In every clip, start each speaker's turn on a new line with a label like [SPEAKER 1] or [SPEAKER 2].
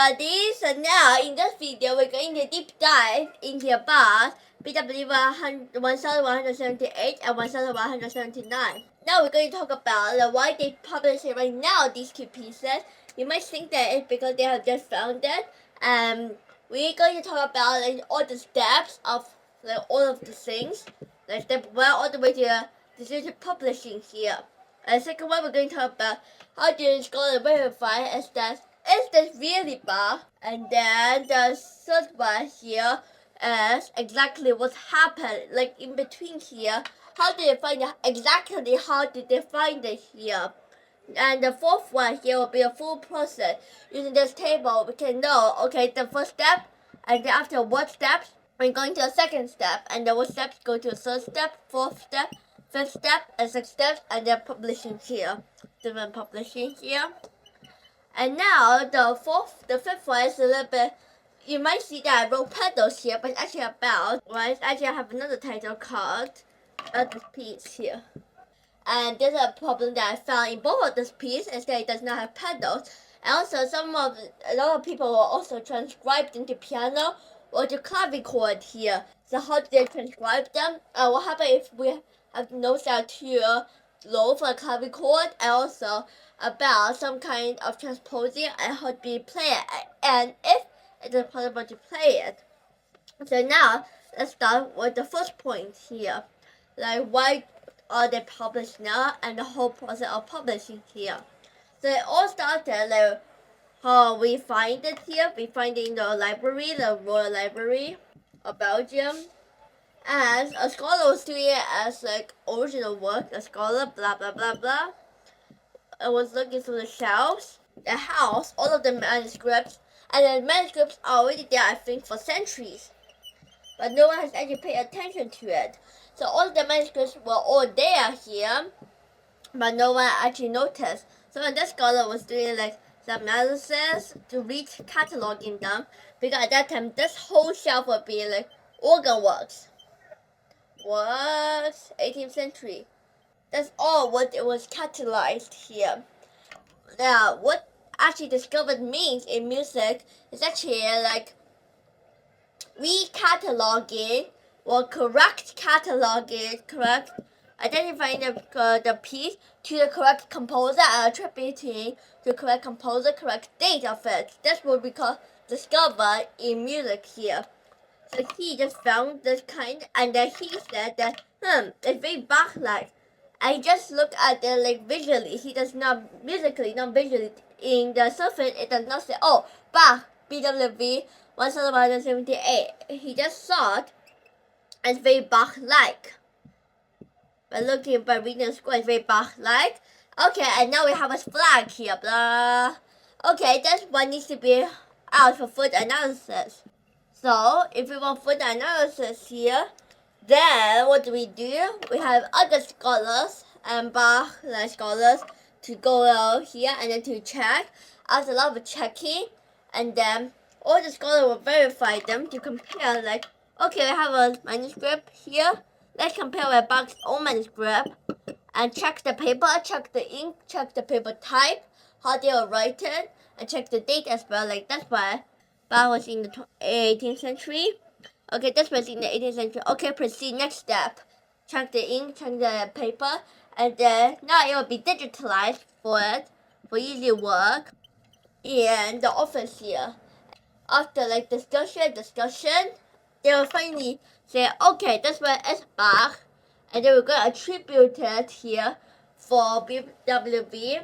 [SPEAKER 1] everybody, so now in this video we're going to deep dive into Bach, BWV 1178 and 1179. Now we're going to talk about why they publish it right now, these two pieces. You might think that it's because they have just found it. We're going to talk about all the steps of all of the things, like step 1 all the way to decision publishing here. And second one, we're going to talk about how to scholar verify is this really Bach? And then the third one here is exactly what happened, like in between here. How do you find exactly how did they find it here? And the fourth one here will be a full process. Using this table, we can know, okay, the first step, and then after what steps, we're going to the second step, and then what steps go to the third step, fourth step, fifth step, and sixth step, and then publishing here. Different publishing here. And now the fifth one is a little bit, you might see that I wrote pedals here, but it's actually about, right? Actually I have another title called this piece here. And there's a problem that I found in both of this piece is that it does not have pedals. And also a lot of people will also transcribe them to piano or to clavichord here. So how do they transcribe them? What happens if we have notes that are too low for a clavichord, and also about some kind of transposing and how do you play it, and if it is possible to play it. So now let's start with the first point here, like why are they published now and the whole process of publishing here. So it all started like how we find it here. We find it in the library, the Royal Library of Belgium. As a scholar was doing it as like original work, a scholar, blah blah blah blah. I was looking through the shelves, the house, all of the manuscripts, and the manuscripts are already there, I think, for centuries. But no one has actually paid attention to it. So all of the manuscripts were all there here, but no one actually noticed. So when this scholar was doing like some analysis to read cataloging them, because at that time this whole shelf would be like organ works. 18th century. That's all what it was cataloged here. Now, what actually discovered means in music is actually like re-cataloging or correct cataloging, correct identifying the piece to the correct composer and attributing to the correct composer, correct date of it. That's what we call discover in music here. So he just found this kind, and then he said that, it's very Bach-like. I just look at it like visually. He does not musically, not visually. In the surface, it does not say, oh, Bach, BWV 1178. He just thought it's very Bach-like. By reading the score, it's very Bach-like. Okay, and now we have a flag here, blah. Okay, that's what needs to be out for further analysis. So, if we want further analysis here, then what do? We have other scholars and Bach scholars to go out here and then to check. After a lot of checking, and then all the scholars will verify them to compare, like, okay, we have a manuscript here. Let's compare with Bach's own manuscript and check the paper, check the ink, check the paper type, how they were written, and check the date as well. Like, that's why Bach was in the 18th century. Okay, this was in the 18th century. Okay, proceed. Next step. Check the ink, check the paper, and then now it will be digitalized for easy work in the office here. After like discussion, they will finally say, okay, this one is Bach, and then we're going to attribute it here for BWV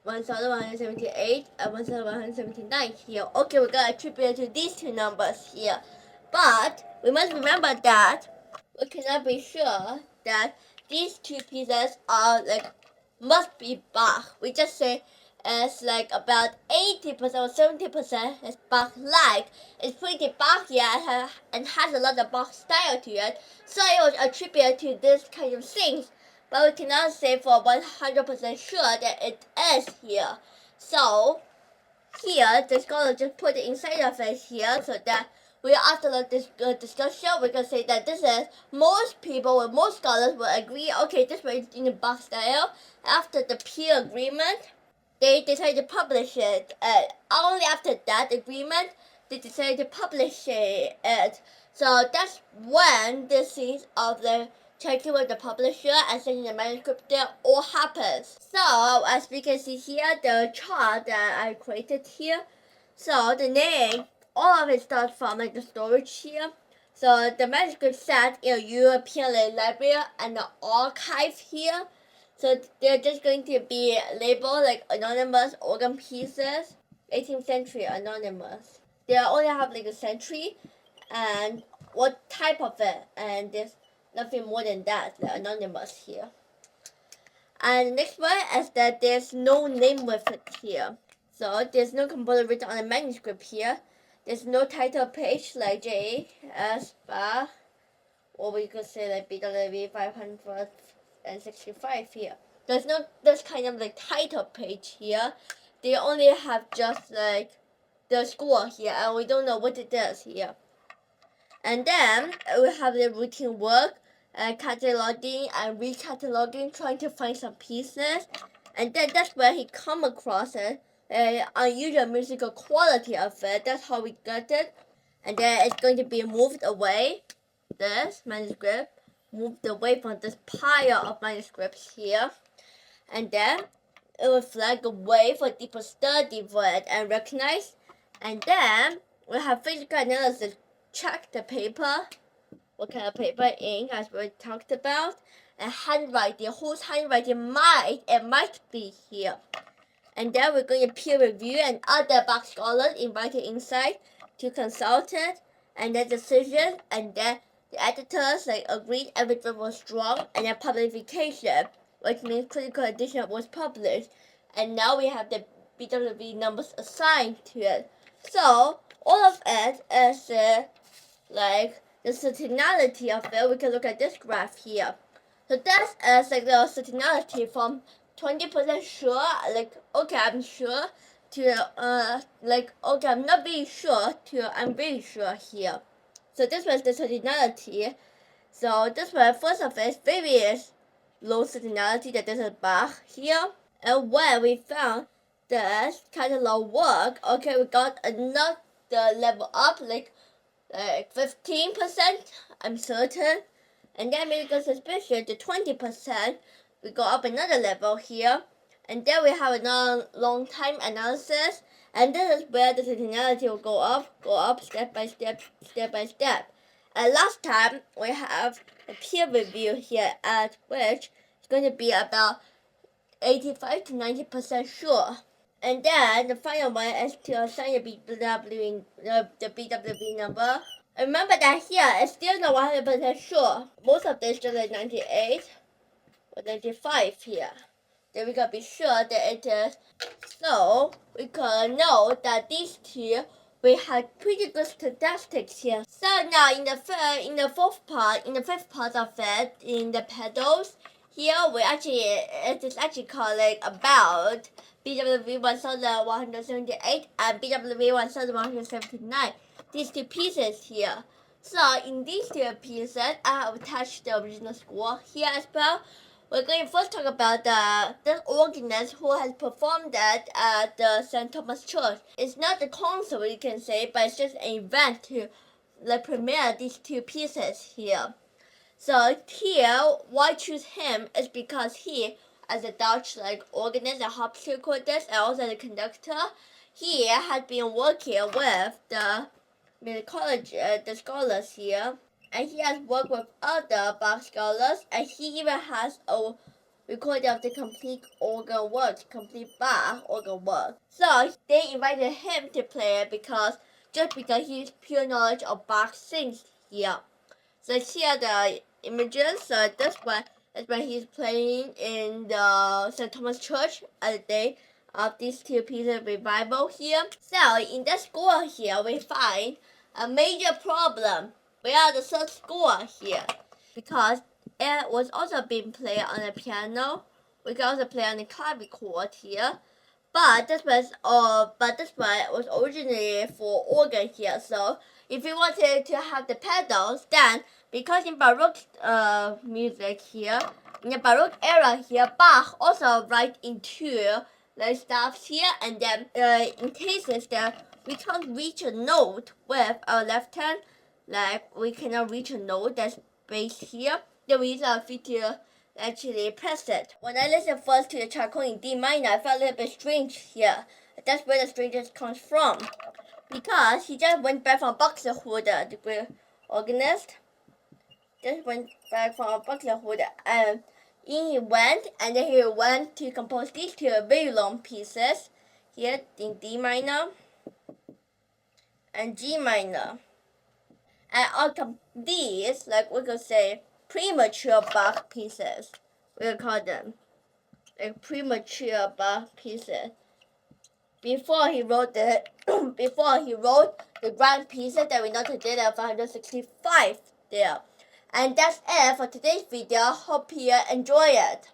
[SPEAKER 1] 1178 and 1179 here. Okay, we're going to attribute it to these two numbers here. But we must remember that we cannot be sure that these two pieces are like must be Bach. We just say it's like about 80% or 70% is Bach-like. It's pretty Bach here and has a lot of Bach style to it. So it was attributed to this kind of things. But we cannot say for 100% sure that it is here. So here, the scholar just put it inside of it here, so that we after this discussion, we can say that this is most scholars will agree. Okay, this way is in the Bach style. After the peer agreement, they decided to publish it. Only after that agreement, they decided to publish it. So that's when the scenes of the checking with the publisher and sending the manuscript there all happens. So as we can see here, the chart that I created here. So the name, all of it starts from like the storage here. So the manuscript sat in a European library and the archive here. So they're just going to be labeled like anonymous organ pieces, 18th century anonymous. They only have like a century and what type of it, and there's nothing more than that, the anonymous here. And the next one is that there's no name with it here. So there's no composer written on the manuscript here. There's no title page like J.S. Bach, or we could say like BWV 565 here. There's no this kind of like title page here. They only have just like the score here, and we don't know what it is here. And then we have the routine work, cataloging and recataloguing, trying to find some pieces. And then that's where he come across it, unusual musical quality of it. That's how we got it. And then it's going to be moved away, this manuscript, moved away from this pile of manuscripts here. And then it will flag a way for deeper study for it and recognize. And then we have physical analysis. Check the paper, what kind of paper, ink, as we talked about, and handwriting, whose handwriting might be here. And then we're going to peer review and other Bach scholars invited inside to consult it, and then decision, and then the editors like agreed everything was strong, and then publication, which means critical edition was published, and now we have the BWV numbers assigned to it. So all of it is like the certainty of it. We can look at this graph here. So that's like the certainty from 20% sure, like okay I'm sure, to like okay I'm not really sure, to I'm really sure here. So this was the certainty. So this one, first of it, very low certainty that this is Bach here. And when we found this catalog work, okay, we got another level up, like 15%, I'm certain. And then medical suspicion to 20%, we go up another level here. And then we have another long time analysis. And this is where the certainty will go up, step by step, step by step. And last time, we have a peer review here, at which is going to be about 85 to 90% sure. And then the final one is to assign the BWV number. And remember that here it's still not 100% sure. Most of this is just like 98 or 95 here. Then we gotta be sure that it is. So we can know that these two, we had pretty good statistics here. So now in the fifth part of it, in the pedals, here it is actually calling about BWV 1178 and BWV 1179. These two pieces here. So in these two pieces, I have attached the original score here as well. We're going to first talk about this organist who has performed that at the St. Thomas Church. It's not a concert, you can say, but it's just an event to premiere these two pieces here. So here, why choose him is because he, as a Dutch organist and harpsichordist and also the conductor, he had been working with the scholars here, and he has worked with other Bach scholars, and he even has a recording of the complete organ work, complete Bach organ work. So they invited him to play it because he's pure knowledge of Bach things here. So here are the images. So this one is when he's playing in the St. Thomas Church at the day of these two pieces of revival here. So in the score here, we find a major problem. We are the third score here because it was also being played on the piano. We can also play on the clavichord here. But this one was originally for organ here. So if you wanted to have the pedals, then because in Baroque music here, in the Baroque era here, Bach also write into like stops here, and then in cases that we can't reach a note with our left hand, like we cannot reach a note that's based here, then we use our feet to actually press it. When I listened first to the charcoal in D minor, I felt a little bit strange here. That's where the strangeness comes from, because he just went back from Buxtehude, the great organist. Just went back from Buxtehude, and in he went, and then he went to compose these two very long pieces here in D minor and G minor. And out of these, like we could say, premature Bach pieces, we could call them like premature Bach pieces. Before he wrote the grand pieces that we know today, there are 565 there. And that's it for today's video. Hope you enjoy it.